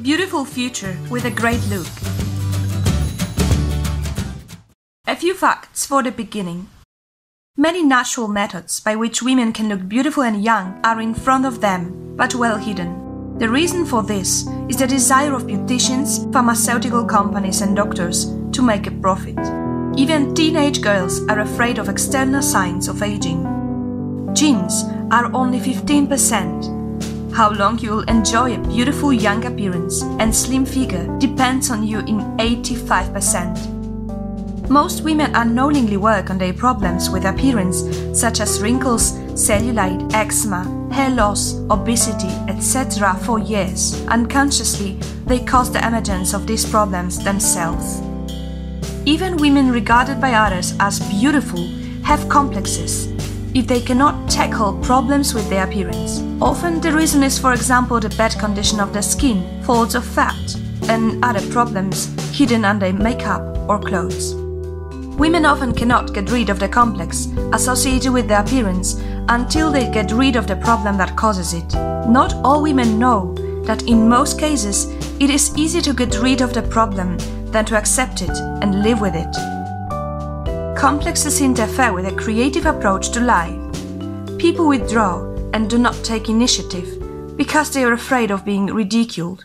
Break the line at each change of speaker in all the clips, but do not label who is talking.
beautiful future with a great look. A few facts for the beginning. Many natural methods by which women can look beautiful and young are in front of them, but well hidden. The reason for this is the desire of beauticians, pharmaceutical companies and doctors to make a profit. Even teenage girls are afraid of external signs of aging. Genes are only 15%. How long you will enjoy a beautiful young appearance and slim figure depends on you in 85%. Most women unknowingly work on their problems with appearance, such as wrinkles, cellulite, eczema, hair loss, obesity, etc. for years. Unconsciously, they cause the emergence of these problems themselves. Even women regarded by others as beautiful have complexes if they cannot tackle problems with their appearance. Often the reason is, for example, the bad condition of the skin, folds of fat, and other problems hidden under makeup or clothes. Women often cannot get rid of the complex associated with their appearance until they get rid of the problem that causes it. Not all women know that in most cases it is easier to get rid of the problem than to accept it and live with it. Complexes interfere with a creative approach to life. People withdraw and do not take initiative because they are afraid of being ridiculed.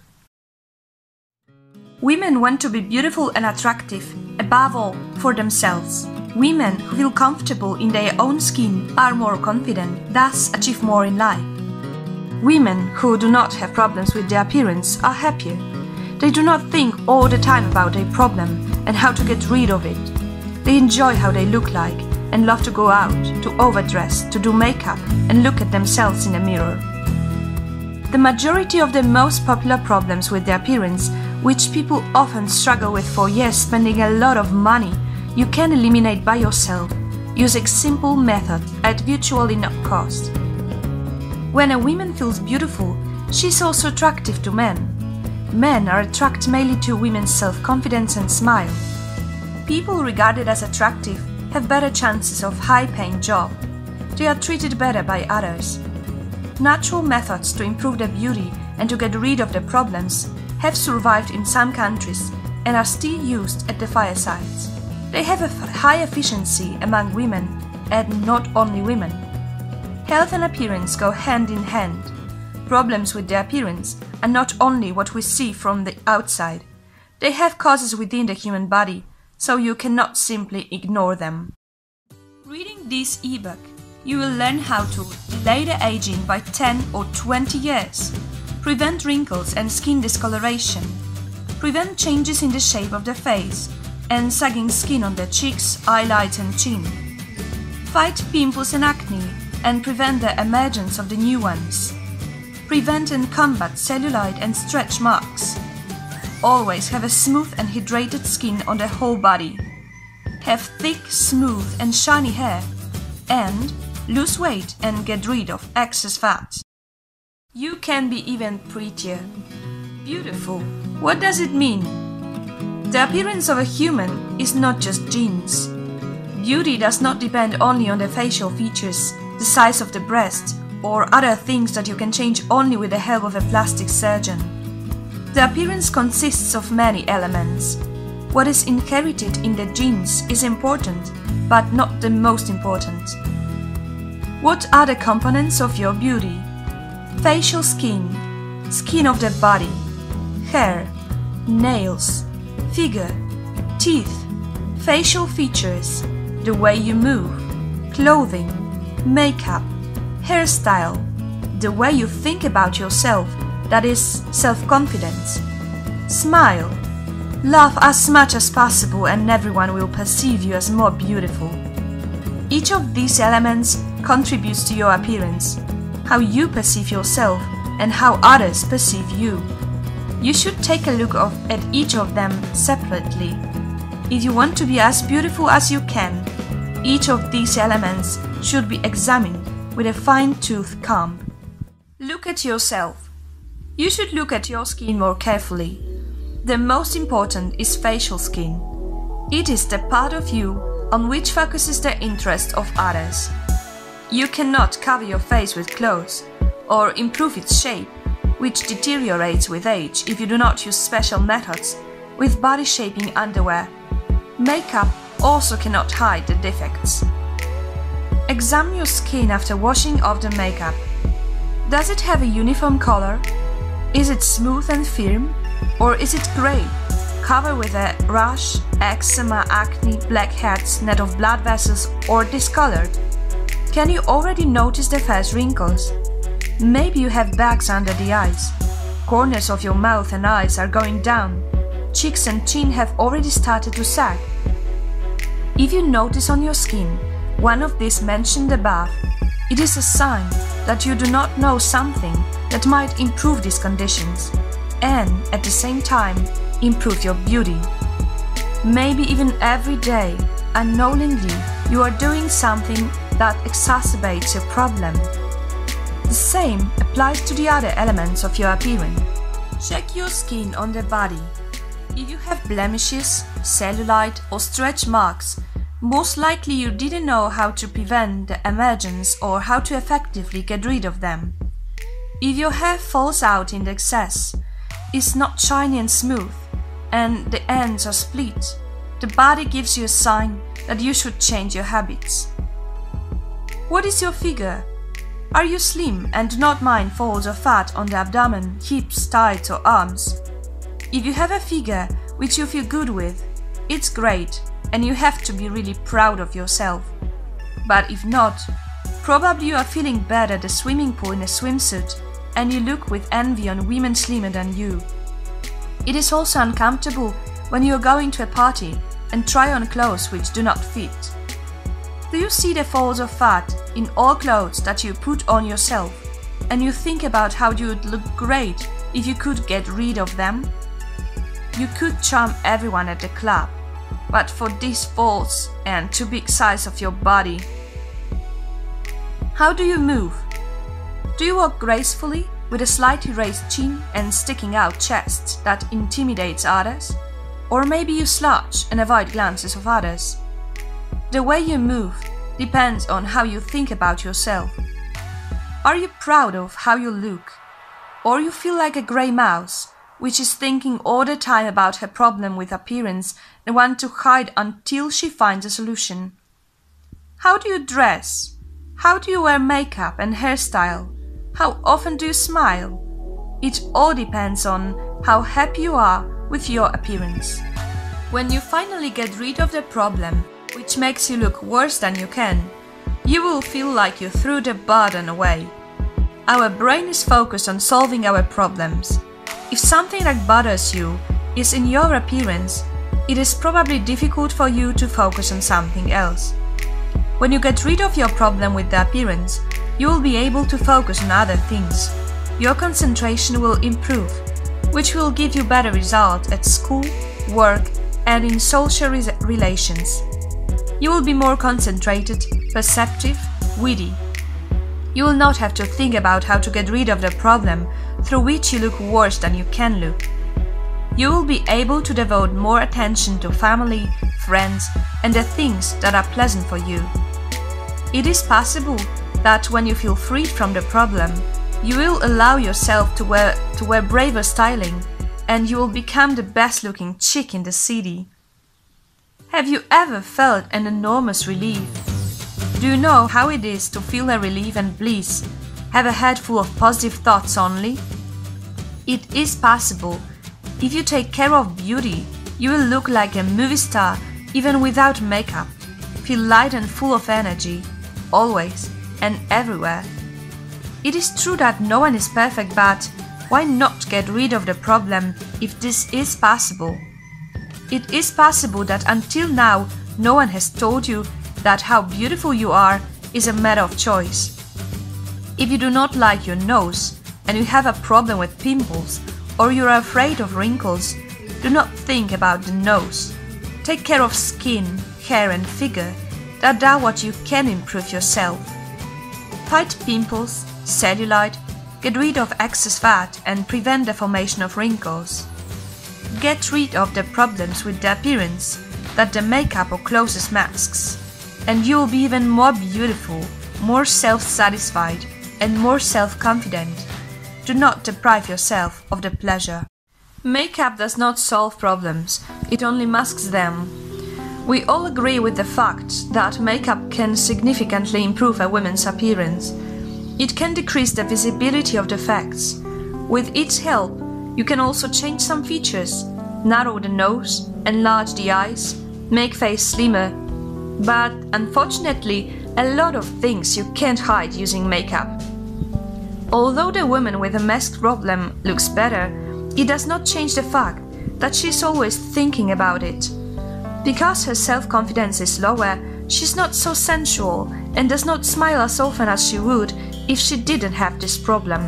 Women want to be beautiful and attractive, above all, for themselves. Women who feel comfortable in their own skin are more confident, thus achieve more in life. Women who do not have problems with their appearance are happier. They do not think all the time about their problem and how to get rid of it. They enjoy how they look like and love to go out, to overdress, to do makeup and look at themselves in the mirror. The majority of the most popular problems with their appearance, which people often struggle with for years spending a lot of money, you can eliminate by yourself using simple methods at virtually no cost. When a woman feels beautiful, she is also attractive to men. Men are attracted mainly to women's self-confidence and smile. People regarded as attractive have better chances of high-paying job. They are treated better by others. Natural methods to improve their beauty and to get rid of the problems have survived in some countries and are still used at the firesides. They have a high efficiency among women and not only women. Health and appearance go hand in hand. Problems with the appearance are not only what we see from the outside. They have causes within the human body, so you cannot simply ignore them. Reading this ebook, you will learn how to delay the aging by 10 or 20 years, prevent wrinkles and skin discoloration, prevent changes in the shape of the face and sagging skin on the cheeks, eyelids and chin, fight pimples and acne and prevent the emergence of the new ones, prevent and combat cellulite and stretch marks, always have a smooth and hydrated skin on the whole body, have thick, smooth and shiny hair, and lose weight and get rid of excess fat. You can be even prettier. Beautiful. What does it mean? The appearance of a human is not just genes. Beauty does not depend only on the facial features, the size of the breast, or other things that you can change only with the help of a plastic surgeon. The appearance consists of many elements. What is inherited in the genes is important, but not the most important. What are the components of your beauty? Facial skin, skin of the body, hair, nails, figure, teeth, facial features, the way you move, clothing, makeup, hairstyle, the way you think about yourself, that is, self-confidence. Smile. Laugh as much as possible and everyone will perceive you as more beautiful. Each of these elements contributes to your appearance, how you perceive yourself and how others perceive you. You should take a look at each of them separately. If you want to be as beautiful as you can, each of these elements should be examined with a fine-tooth comb. Look at yourself. You should look at your skin more carefully. The most important is facial skin. It is the part of you on which focuses the interest of others. You cannot cover your face with clothes or improve its shape. which deteriorates with age if you do not use special methods with body shaping underwear. Makeup also cannot hide the defects. Examine your skin after washing off the makeup. Does it have a uniform color? Is it smooth and firm? Or is it grey, covered with a rash, eczema, acne, blackheads, net of blood vessels, or discolored? Can you already notice the first wrinkles? Maybe you have bags under the eyes. Corners of your mouth and eyes are going down. Cheeks and chin have already started to sag. If you notice on your skin one of these mentioned above, it is a sign that you do not know something that might improve these conditions and, at the same time, improve your beauty. Maybe even every day, unknowingly, you are doing something that exacerbates your problem. The same applies to the other elements of your appearance. Check your skin on the body. If you have blemishes, cellulite or stretch marks, most likely you didn't know how to prevent the emergence or how to effectively get rid of them. If your hair falls out in excess, is not shiny and smooth, and the ends are split, the body gives you a sign that you should change your habits. What is your figure? Are you slim and do not mind folds of fat on the abdomen, hips, thighs or arms? If you have a figure which you feel good with, it's great and you have to be really proud of yourself. But if not, probably you are feeling bad at the swimming pool in a swimsuit and you look with envy on women slimmer than you. It is also uncomfortable when you are going to a party and try on clothes which do not fit. Do you see the folds of fat in all clothes that you put on yourself and you think about how you would look great if you could get rid of them? You could charm everyone at the club, but for these folds and too big size of your body. How do you move? Do you walk gracefully with a slightly raised chin and sticking out chest that intimidates others? Or maybe you slouch and avoid glances of others? The way you move depends on how you think about yourself. Are you proud of how you look? Or you feel like a grey mouse, which is thinking all the time about her problem with appearance and want to hide until she finds a solution? How do you dress? How do you wear makeup and hairstyle? How often do you smile? It all depends on how happy you are with your appearance. When you finally get rid of the problem, which makes you look worse than you can, you will feel like you threw the burden away. Our brain is focused on solving our problems. If something that bothers you is in your appearance, it is probably difficult for you to focus on something else. When you get rid of your problem with the appearance, you will be able to focus on other things. Your concentration will improve, which will give you better results at school, work, and in social relations. You will be more concentrated, perceptive, witty. You will not have to think about how to get rid of the problem through which you look worse than you can look. You will be able to devote more attention to family, friends, and the things that are pleasant for you. It is possible that when you feel freed from the problem, you will allow yourself to wear braver styling, and you will become the best looking chick in the city. Have you ever felt an enormous relief? Do you know how it is to feel a relief and bliss, have a head full of positive thoughts only? It is possible. If you take care of beauty, you will look like a movie star even without makeup, feel light and full of energy, always and everywhere. It is true that no one is perfect, but why not get rid of the problem if this is possible? It is possible that until now no one has told you that how beautiful you are is a matter of choice. If you do not like your nose and you have a problem with pimples or you are afraid of wrinkles, do not think about the nose. Take care of skin, hair and figure that are what you can improve yourself. Fight pimples, cellulite, get rid of excess fat and prevent the formation of wrinkles. Get rid of the problems with the appearance that the makeup or clothes masks, and you will be even more beautiful, more self-satisfied and more self-confident. do not deprive yourself of the pleasure. Makeup does not solve problems, it only masks them. We all agree with the fact that makeup can significantly improve a woman's appearance. It can decrease the visibility of defects. With its help, you can also change some features, narrow the nose, enlarge the eyes, make face slimmer. But unfortunately, a lot of things you can't hide using makeup. Although the woman with a mask problem looks better, it does not change the fact that she's always thinking about it. Because her self-confidence is lower, she's not so sensual and does not smile as often as she would if she didn't have this problem.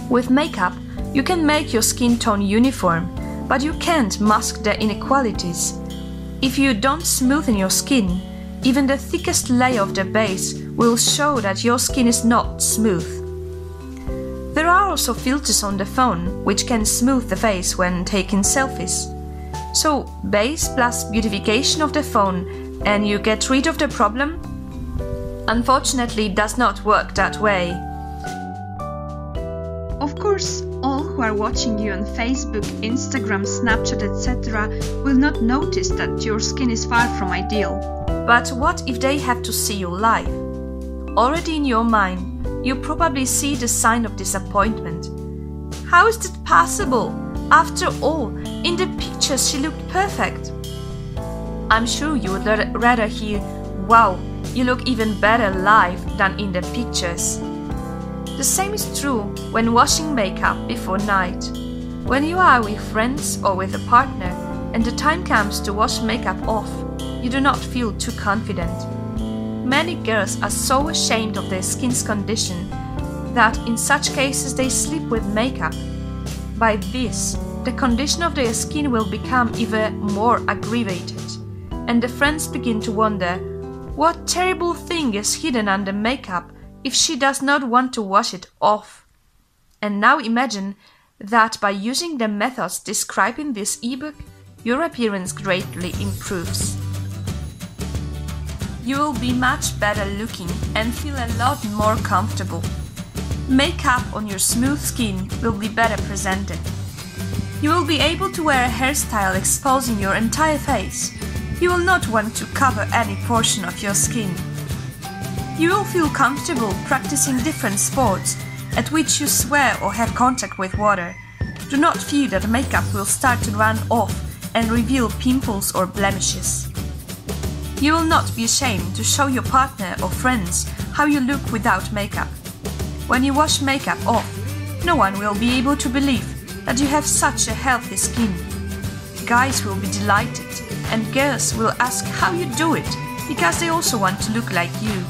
With makeup, you can make your skin tone uniform, but you can't mask the inequalities. If you don't smoothen your skin, even the thickest layer of the base will show that your skin is not smooth. There are also filters on the phone which can smooth the face when taking selfies. So, base plus beautification of the phone and you get rid of the problem? Unfortunately, it does not work that way. Of course, all who are watching you on Facebook, Instagram, Snapchat, etc. will not notice that your skin is far from ideal. But what if they have to see you live? Already in your mind, you probably see the sign of disappointment. How is that possible? After all, in the pictures she looked perfect. I'm sure you would rather hear, "Wow, you look even better live" than in the pictures. The same is true when washing makeup before night. When you are with friends or with a partner and the time comes to wash makeup off, you do not feel too confident. Many girls are so ashamed of their skin's condition that in such cases they sleep with makeup. By this, the condition of their skin will become even more aggravated, and the friends begin to wonder what terrible thing is hidden under makeup if she does not want to wash it off. And now imagine that by using the methods described in this ebook, your appearance greatly improves. You will be much better looking and feel a lot more comfortable. Makeup on your smooth skin will be better presented. You will be able to wear a hairstyle exposing your entire face. You will not want to cover any portion of your skin. You will feel comfortable practicing different sports at which you swear or have contact with water. Do not fear that makeup will start to run off and reveal pimples or blemishes. You will not be ashamed to show your partner or friends how you look without makeup. When you wash makeup off, no one will be able to believe that you have such a healthy skin. Guys will be delighted and girls will ask how you do it because they also want to look like you.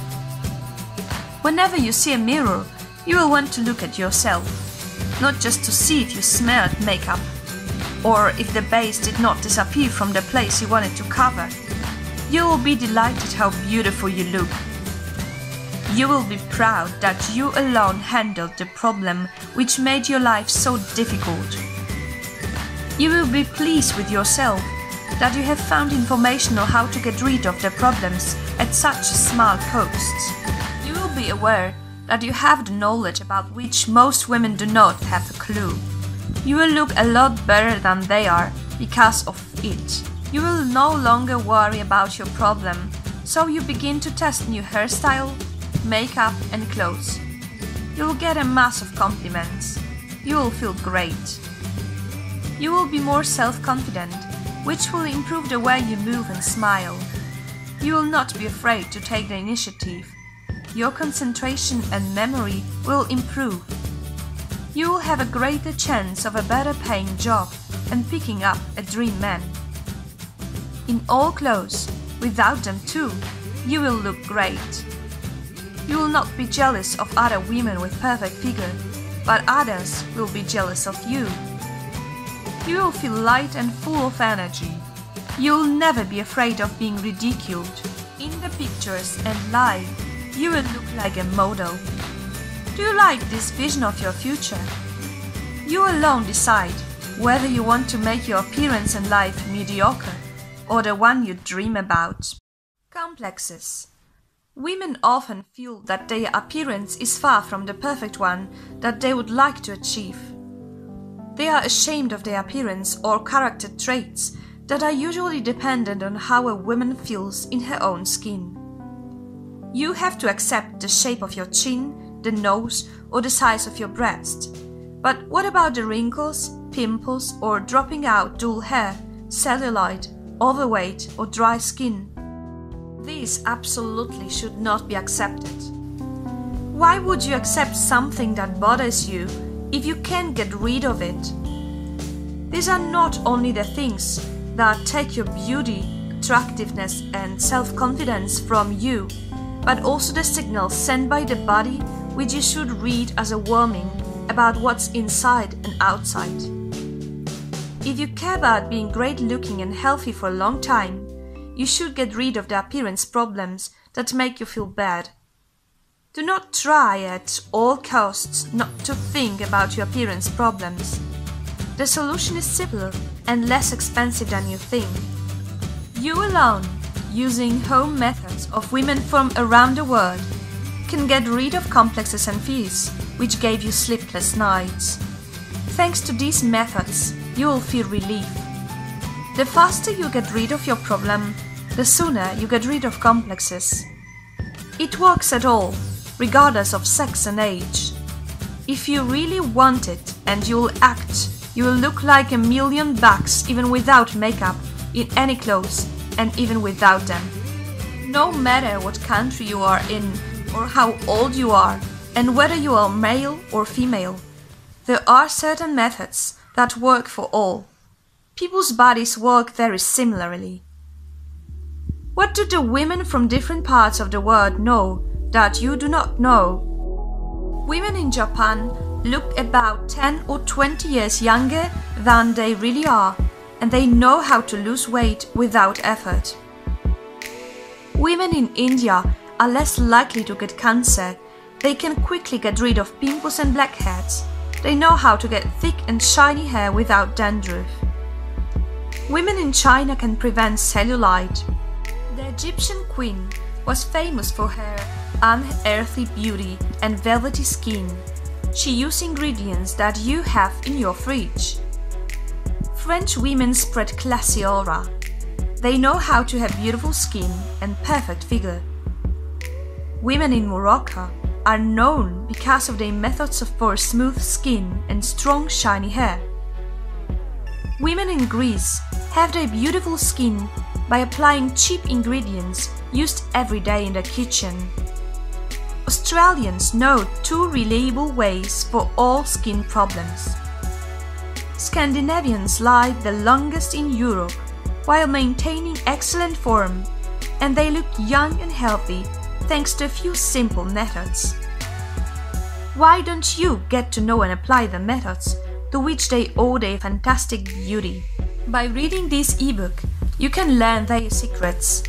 Whenever you see a mirror, you will want to look at yourself, not just to see if you smelled makeup or if the base did not disappear from the place you wanted to cover. You will be delighted how beautiful you look. You will be proud that you alone handled the problem which made your life so difficult. You will be pleased with yourself that you have found information on how to get rid of the problems at such a small cost. You will be aware that you have the knowledge about which most women do not have a clue. You will look a lot better than they are because of it. You will no longer worry about your problem, so you begin to test new hairstyle, makeup and clothes. You will get a mass of compliments. You will feel great. You will be more self-confident, which will improve the way you move and smile. You will not be afraid to take the initiative. Your concentration and memory will improve. You will have a greater chance of a better paying job and picking up a dream man. In all clothes, without them too, you will look great. You will not be jealous of other women with perfect figure, but others will be jealous of you. You will feel light and full of energy. You will never be afraid of being ridiculed. In the pictures and live, you will look like a model. Do you like this vision of your future? You alone decide whether you want to make your appearance and life mediocre or the one you dream about. Complexes. Women often feel that their appearance is far from the perfect one that they would like to achieve. They are ashamed of their appearance or character traits that are usually dependent on how a woman feels in her own skin. You have to accept the shape of your chin, the nose, or the size of your breast. But what about the wrinkles, pimples, or dropping out dull hair, cellulite, overweight, or dry skin? These absolutely should not be accepted. Why would you accept something that bothers you if you can't get rid of it? These are not only the things that take your beauty, attractiveness, and self-confidence from you, but also the signals sent by the body which you should read as a warning about what's inside and outside. If you care about being great looking and healthy for a long time, you should get rid of the appearance problems that make you feel bad. Do not try at all costs not to think about your appearance problems. The solution is simpler and less expensive than you think. You alone, using home methods of women from around the world, can get rid of complexes and fears which gave you sleepless nights. Thanks to these methods, you will feel relief. The faster you get rid of your problem, the sooner you get rid of complexes. It works at all, regardless of sex and age. If you really want it and you'll act, you will look like $1,000,000 even without makeup, in any clothes, and even without them. No matter what country you are in, or how old you are, and whether you are male or female, there are certain methods that work for all. People's bodies work very similarly. What do the women from different parts of the world know that you do not know? Women in Japan look about 10 or 20 years younger than they really are, and they know how to lose weight without effort. Women in India are less likely to get cancer. They can quickly get rid of pimples and blackheads. They know how to get thick and shiny hair without dandruff. Women in China can prevent cellulite. The Egyptian queen was famous for her unearthly beauty and velvety skin. She used ingredients that you have in your fridge. French women spread classy aura. They know how to have beautiful skin and perfect figure. Women in Morocco are known because of their methods for smooth skin and strong shiny hair. Women in Greece have their beautiful skin by applying cheap ingredients used every day in the kitchen. Australians know 2 reliable ways for all skin problems. Scandinavians lie the longest in Europe while maintaining excellent form, and they look young and healthy thanks to a few simple methods. Why don't you get to know and apply the methods to which they owe their fantastic beauty? By reading this ebook, you can learn their secrets.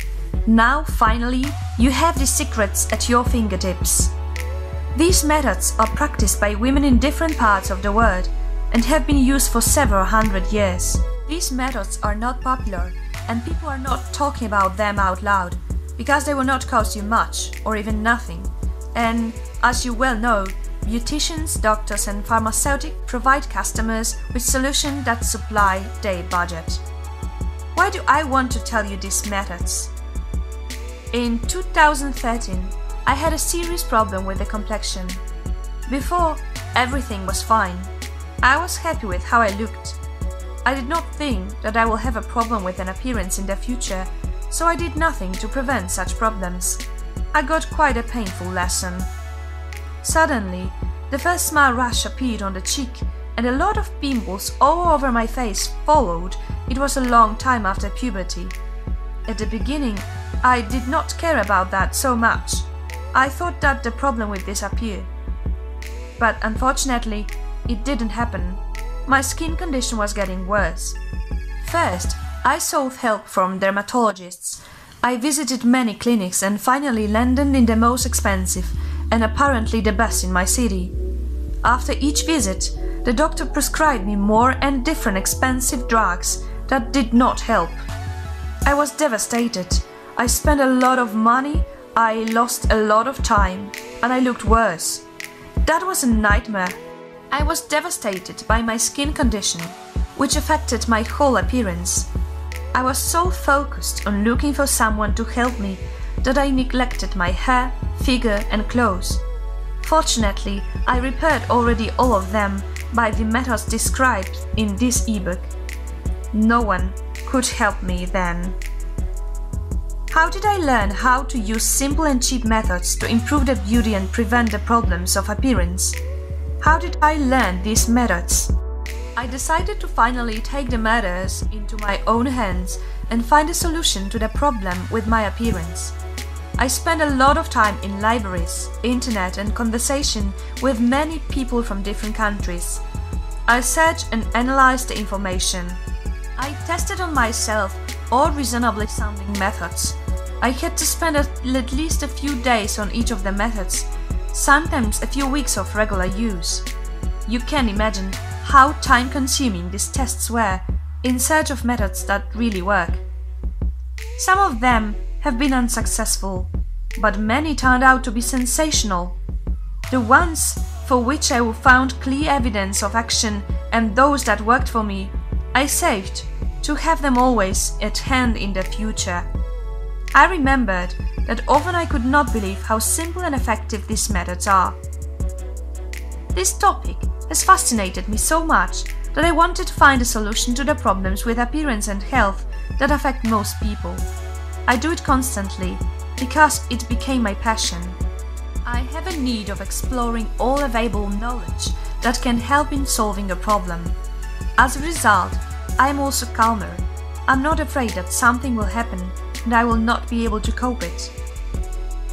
Now, finally, you have the secrets at your fingertips. These methods are practiced by women in different parts of the world and have been used for several hundred years. These methods are not popular, and people are not talking about them out loud because they will not cost you much or even nothing. And as you well know, beauticians, doctors, and pharmaceutics provide customers with solutions that supply their budget. Why do I want to tell you these methods? In 2013, I had a serious problem with the complexion. Before, everything was fine. I was happy with how I looked. I did not think that I will have a problem with an appearance in the future, so I did nothing to prevent such problems. I got quite a painful lesson. Suddenly, the first smile rash appeared on the cheek, and a lot of pimples all over my face followed. It was a long time after puberty. At the beginning, I did not care about that so much. I thought that the problem would disappear. But unfortunately, it didn't happen. My skin condition was getting worse. First, I sought help from dermatologists. I visited many clinics and finally landed in the most expensive and apparently the best in my city. After each visit, the doctor prescribed me more and different expensive drugs that did not help. I was devastated. I spent a lot of money I lost a lot of time and I looked worse. That was a nightmare. I was devastated by my skin condition, which affected my whole appearance. I was so focused on looking for someone to help me that I neglected my hair, figure and clothes. Fortunately, I repaired already all of them by the methods described in this ebook. No one could help me then. How did I learn how to use simple and cheap methods to improve the beauty and prevent the problems of appearance? How did I learn these methods? I decided to finally take the matters into my own hands and find a solution to the problem with my appearance. I spent a lot of time in libraries, internet and conversation with many people from different countries. I searched and analyzed the information. I tested on myself all reasonably sounding methods. I had to spend at least a few days on each of the methods, sometimes a few weeks of regular use. You can imagine how time-consuming these tests were in search of methods that really work. Some of them have been unsuccessful, but many turned out to be sensational. The ones for which I found clear evidence of action and those that worked for me, I saved to have them always at hand in the future. I remembered that often I could not believe how simple and effective these methods are. This topic has fascinated me so much that I wanted to find a solution to the problems with appearance and health that affect most people. I do it constantly because it became my passion. I have a need of exploring all available knowledge that can help in solving a problem. As a result, I am also calmer. I'm not afraid that something will happen and I will not be able to cope it.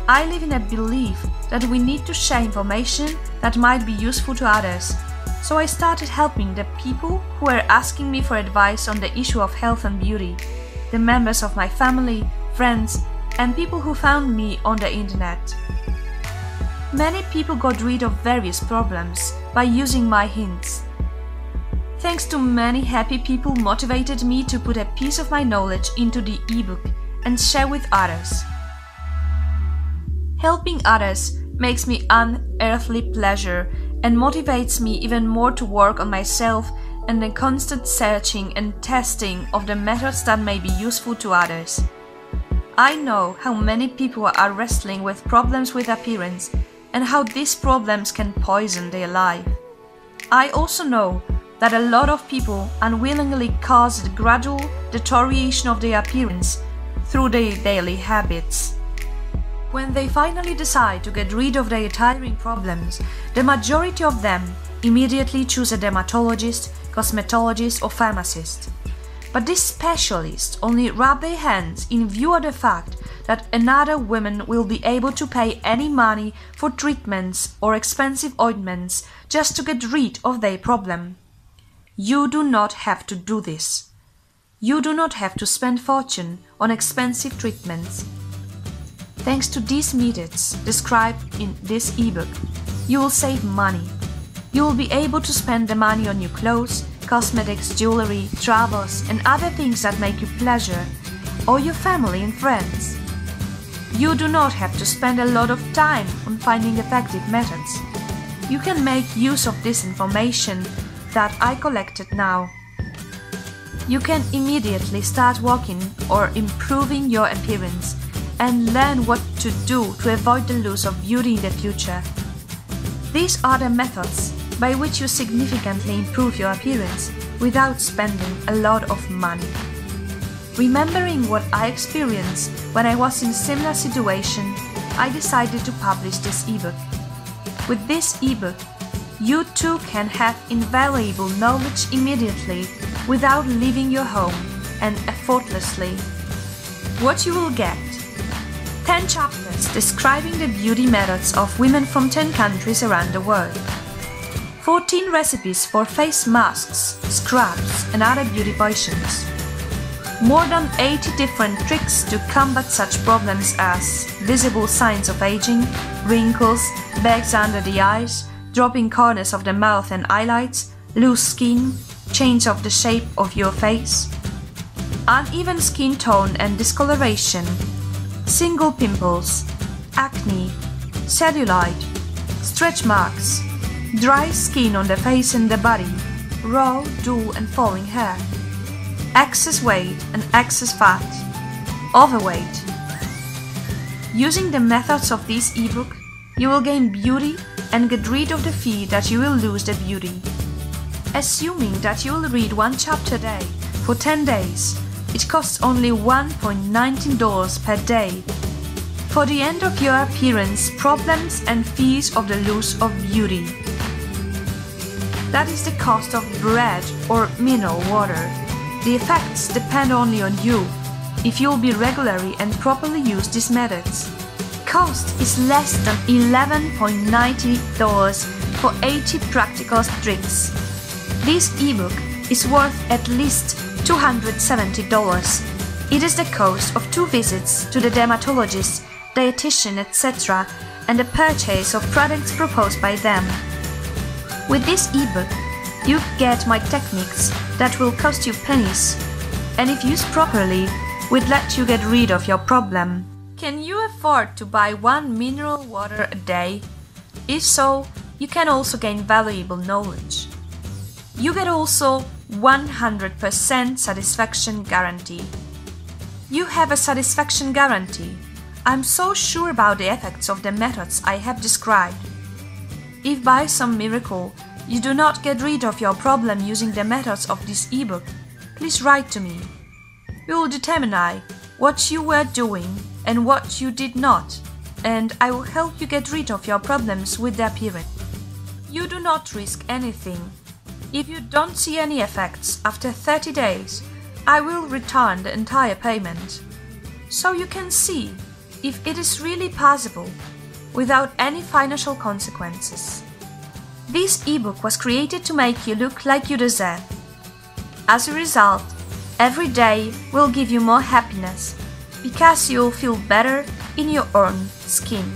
I live in a belief that we need to share information that might be useful to others, so I started helping the people who were asking me for advice on the issue of health and beauty, the members of my family, friends, and people who found me on the internet. Many people got rid of various problems by using my hints. Thanks to many happy people motivated me to put a piece of my knowledge into the ebook and share with others. Helping others makes me unearthly pleasure and motivates me even more to work on myself and the constant searching and testing of the methods that may be useful to others. I know how many people are wrestling with problems with appearance and how these problems can poison their life. I also know that a lot of people unwillingly cause the gradual deterioration of their appearance through their daily habits. When they finally decide to get rid of their tiring problems, the majority of them immediately choose a dermatologist, cosmetologist or pharmacist. But these specialists only rub their hands in view of the fact that another woman will be able to pay any money for treatments or expensive ointments just to get rid of their problem. You do not have to do this. You do not have to spend fortune on expensive treatments. Thanks to these methods described in this ebook, you will save money. You will be able to spend the money on new clothes, cosmetics, jewelry, travels and other things that make you pleasure, or your family and friends. You do not have to spend a lot of time on finding effective methods. You can make use of this information that I collected now. You can immediately start working or improving your appearance and learn what to do to avoid the loss of beauty in the future. These are the methods by which you significantly improve your appearance without spending a lot of money. Remembering what I experienced when I was in a similar situation, I decided to publish this ebook. With this ebook, you too can have invaluable knowledge immediately without leaving your home and effortlessly. What you will get: 10 chapters describing the beauty methods of women from 10 countries around the world, 14 recipes for face masks, scrubs and other beauty potions, more than 80 different tricks to combat such problems as visible signs of aging, wrinkles, bags under the eyes, dropping corners of the mouth and eyelids, loose skin, change of the shape of your face, uneven skin tone and discoloration, single pimples, acne, cellulite, stretch marks, dry skin on the face and the body, raw, dull and falling hair, excess weight and excess fat, overweight. Using the methods of this ebook, you will gain beauty and get rid of the fear that you will lose the beauty. Assuming that you will read one chapter a day for 10 days, it costs only $1.19 per day. For the end of your appearance, problems and fears of the loss of beauty. That is the cost of bread or mineral water. The effects depend only on you, if you will be regularly and properly use these methods. Cost is less than $11.90 for 80 practical tricks. This ebook is worth at least $270. It is the cost of 2 visits to the dermatologist, dietitian, etc., and the purchase of products proposed by them. With this ebook, you get my techniques that will cost you pennies, and if used properly, will let you get rid of your problem. Can you afford to buy 1 mineral water a day? If so, you can also gain valuable knowledge. You get also 100% satisfaction guarantee. You have a satisfaction guarantee. I'm so sure about the effects of the methods I have described. If by some miracle you do not get rid of your problem using the methods of this ebook, please write to me. We will determine what you were doing and what you did not, and I will help you get rid of your problems with the appearance. You do not risk anything. If you don't see any effects after 30 days, I will return the entire payment. So you can see if it is really possible without any financial consequences. This ebook was created to make you look like you deserve. As a result, every day will give you more happiness because you'll feel better in your own skin.